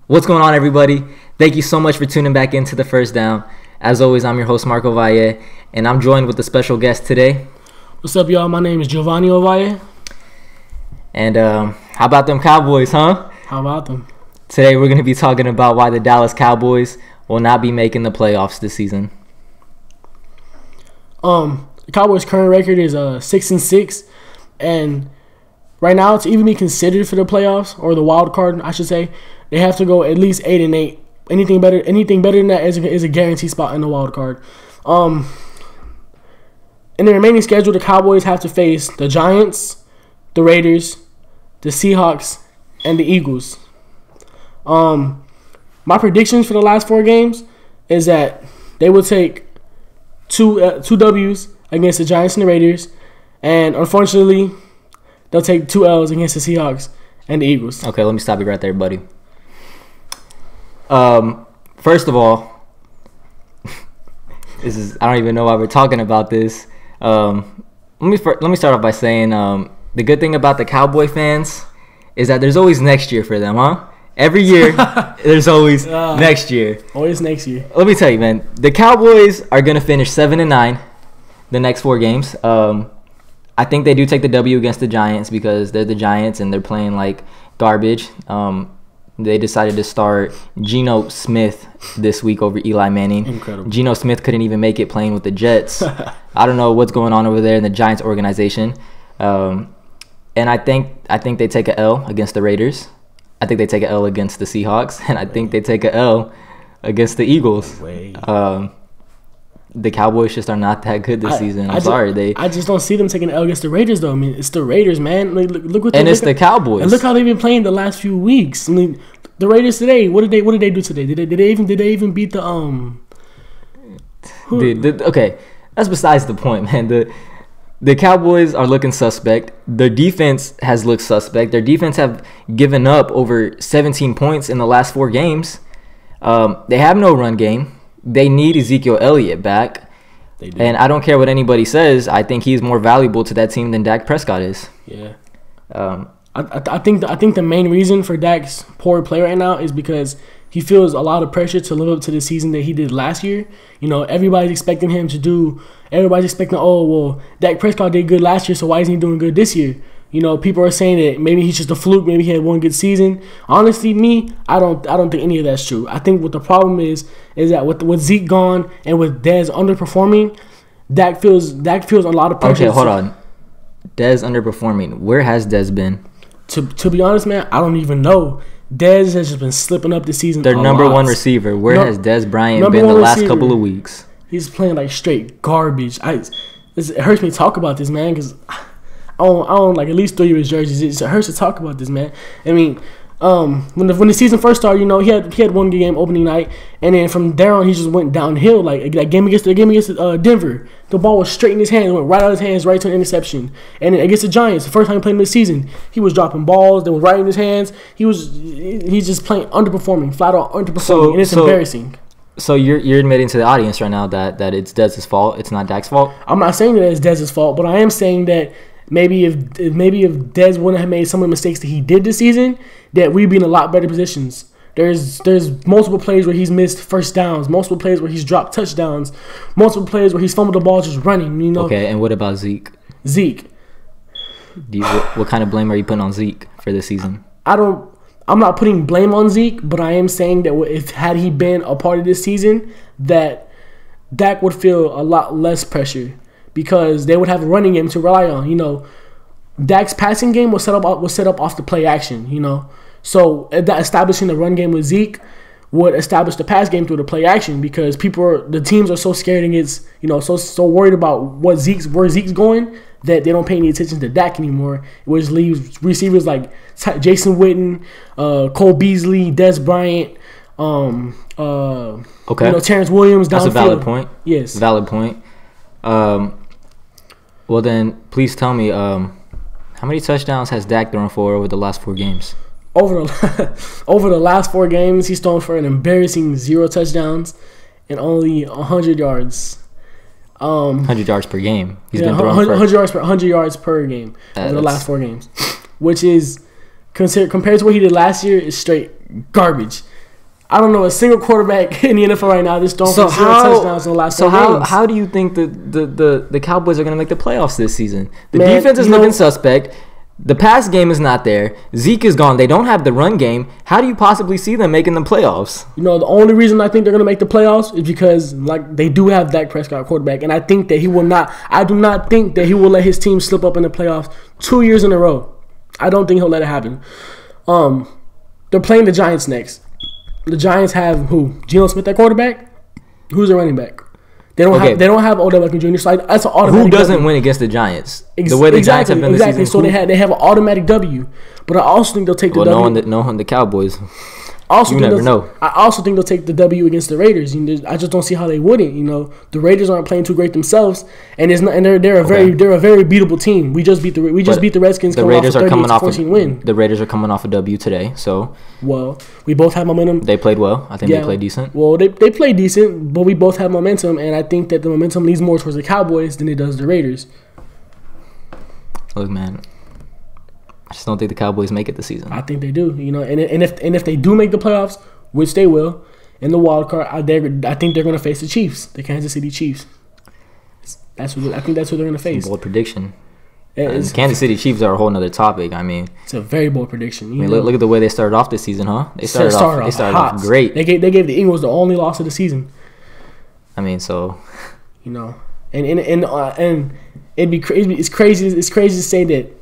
What's going on, everybody? Thank you so much for tuning back into The First Down. As always, I'm your host, Marco Valle, and I'm joined with a special guest today. What's up, y'all? My name is Giovanni Ovalle. And how about them Cowboys, huh? How about them? Today, we're going to be talking about why the Dallas Cowboys will not be making the playoffs this season. The Cowboys' current record is 6-6, and right now, to even be considered for the playoffs, or the wild card, I should say, they have to go at least 8-8. Anything better than that is a guaranteed spot in the wild card. In the remaining schedule, the Cowboys have to face the Giants, the Raiders, the Seahawks, and the Eagles. My predictions for the last 4 games is that they will take two W's against the Giants and the Raiders, and unfortunately, they'll take 2 L's against the Seahawks and the Eagles. Okay, let me stop you right there, buddy. First of all, I don't even know why we're talking about this. Let me start off by saying the good thing about the Cowboy fans is that there's always next year for them, huh? Every year, there's always next year. Always next year. Let me tell you, man. The Cowboys are gonna finish 7-9 the next 4 games. I think they do take the W against the Giants because they're the Giants and they're playing like garbage. They decided to start Geno Smith this week over Eli Manning. Incredible. Geno Smith couldn't even make it playing with the Jets. I don't know what's going on over there in the Giants organization. And I think they take a L against the Raiders. I think they take a L against the Seahawks. And I think they take a L against the Eagles. The Cowboys just are not that good this season. I'm sorry. I just don't see them taking an L against the Raiders, though. I mean, it's the Raiders, man. Like, look what. And it's the Cowboys. And look how they've been playing the last few weeks. I mean, the Raiders today. What did they do today? Did they even beat the Okay, that's besides the point, man. The Cowboys are looking suspect. Their defense has looked suspect. Their defense have given up over 17 points in the last 4 games. They have no run game. They need Ezekiel Elliott back. They do. And I don't care what anybody says. I think he's more valuable to that team than Dak Prescott is. Yeah. I think the main reason for Dak's poor play right now is because he feels a lot of pressure to live up to the season that he did last year. You know, everybody's expecting, oh, well, Dak Prescott did good last year, so why isn't he doing good this year? You know, people are saying that maybe he's just a fluke, maybe he had one good season. Honestly, I don't think any of that's true. I think what the problem is that with Zeke gone and with Dez underperforming, Dak feels a lot of pressure. Okay, hold on. Dez underperforming. Where has Dez been? To be honest, man, I don't even know. Dez has just been slipping up this season. Their number 1 receiver. Where has Dez Bryant been the last couple of weeks? He's playing like straight garbage. It hurts me to talk about this, man, because I own like at least 3 of his jerseys. It hurts to talk about this, man. I mean, when the season first started, you know, he had one good game opening night, and then from there on he just went downhill. Like that game against Denver, the ball was straight in his hands, went right out of his hands, right to an interception. And then against the Giants, the first time he played in this season, he was dropping balls that were right in his hands. He's just playing underperforming, flat out underperforming, and it's embarrassing. So you're admitting to the audience right now that it's Dez's fault. It's not Dak's fault. I'm not saying that it's Dez's fault, but I am saying that maybe if Dez wouldn't have made some of the mistakes that he did this season, that we'd be in a lot better positions. There's multiple plays where he's missed first downs, multiple plays where he's dropped touchdowns, multiple plays where he's fumbled the ball just running. You know. Okay, and what about Zeke? What kind of blame are you putting on Zeke for this season? I'm not putting blame on Zeke, but I am saying that had he been a part of this season, that Dak would feel a lot less pressure because they would have a running game to rely on. You know, Dak's passing game was set up off the play action. You know, so that establishing the run game with Zeke would establish the pass game through the play action because the teams are so scared and so worried about where Zeke's going that they don't pay any attention to Dak anymore, which leaves receivers like Jason Witten, Cole Beasley, Dez Bryant, Terrence Williams downfield. That's a valid point. Yes. Valid point. Well then, please tell me, how many touchdowns has Dak thrown for over the last 4 games? Over the last 4 games, he's thrown for an embarrassing 0 touchdowns and only 100 yards. 100 yards per game. He's been throwing 100 yards per game over the last 4 games, which is compared to what he did last year is straight garbage. I don't know a single quarterback in the NFL right now that's throwing for 0 touchdowns in the last 4 games. How do you think the Cowboys are going to make the playoffs this season? The defense is looking suspect. The pass game is not there. Zeke is gone. They don't have the run game. How do you possibly see them making the playoffs? You know, the only reason I think they're going to make the playoffs is because like they do have Dak Prescott quarterback, and I think that he will not. I do not think that he will let his team slip up in the playoffs 2 years in a row. I don't think he'll let it happen. They're playing the Giants next. The Giants have who? Geno Smith at quarterback. Who's their running back? They don't have Odell Beckham Jr. So that's an automatic. Who doesn't win against the Giants? The way the Giants have been this season. So they have an automatic W. But I also think they'll take the W. No, the Cowboys. You never know. I also think they'll take the W against the Raiders. I just don't see how they wouldn't. You know, the Raiders aren't playing too great themselves, and they're a very beatable team. We just beat the Redskins. The Raiders are coming off a win. The Raiders are coming off a W today. So we both have momentum. They played well. I think they played decent. Well, they played decent, but we both have momentum, and I think that the momentum leans more towards the Cowboys than it does the Raiders. Look, man. I just don't think the Cowboys make it this season. I think they do, you know, and if they do make the playoffs, which they will, in the wild card, I think they're going to face the Chiefs, the Kansas City Chiefs. I think that's who they're going to face. Bold prediction. Kansas City Chiefs are a whole nother topic. I mean, it's a very bold prediction. Look at the way they started off this season, huh? They started off great. They gave the Eagles the only loss of the season. I mean, so you know, and it'd be crazy. It's crazy to say that.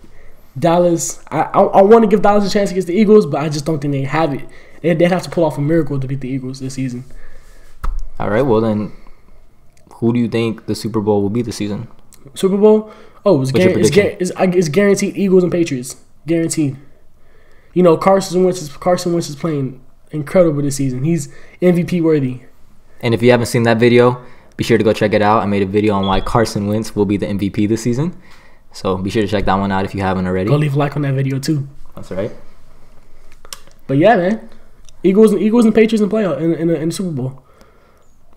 Dallas, I want to give Dallas a chance against the Eagles, but I just don't think they have it. They'd have to pull off a miracle to beat the Eagles this season. All right, well then, who do you think the Super Bowl will be this season? Super Bowl? Oh, it's guaranteed Eagles and Patriots. Guaranteed. You know, Carson Wentz is playing incredible this season. He's MVP worthy. And if you haven't seen that video, be sure to go check it out. I made a video on why Carson Wentz will be the MVP this season. So be sure to check that one out if you haven't already. Go leave a like on that video too. That's right. But yeah, man, Eagles and Patriots in playoff in the Super Bowl.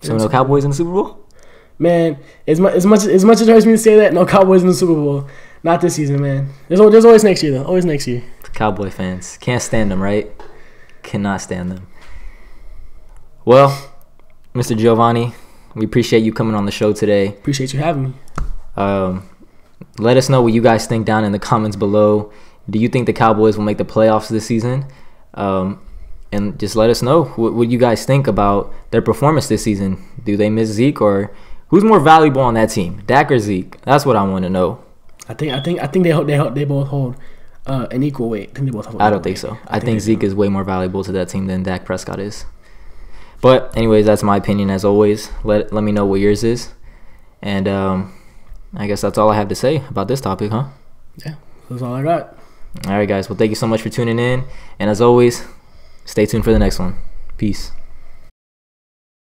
So no Cowboys in the Super Bowl? Man, as much as it hurts me to say that, no Cowboys in the Super Bowl. Not this season, man. There's always next year though. Always next year. Cowboy fans can't stand them, right? Cannot stand them. Well, Mr. Giovanni, we appreciate you coming on the show today. Appreciate you having me. Let us know what you guys think down in the comments below. Do you think the Cowboys will make the playoffs this season? And just let us know what you guys think about their performance this season. Do they miss Zeke, or who's more valuable on that team, Dak or Zeke? That's what I want to know. I think they both hold an equal weight. I don't think so. I think Zeke is way more valuable to that team than Dak Prescott is. But anyways, that's my opinion as always. Let me know what yours is, and I guess that's all I have to say about this topic, huh? Yeah, that's all I got. All right, guys. Well, thank you so much for tuning in. And as always, stay tuned for the next one. Peace.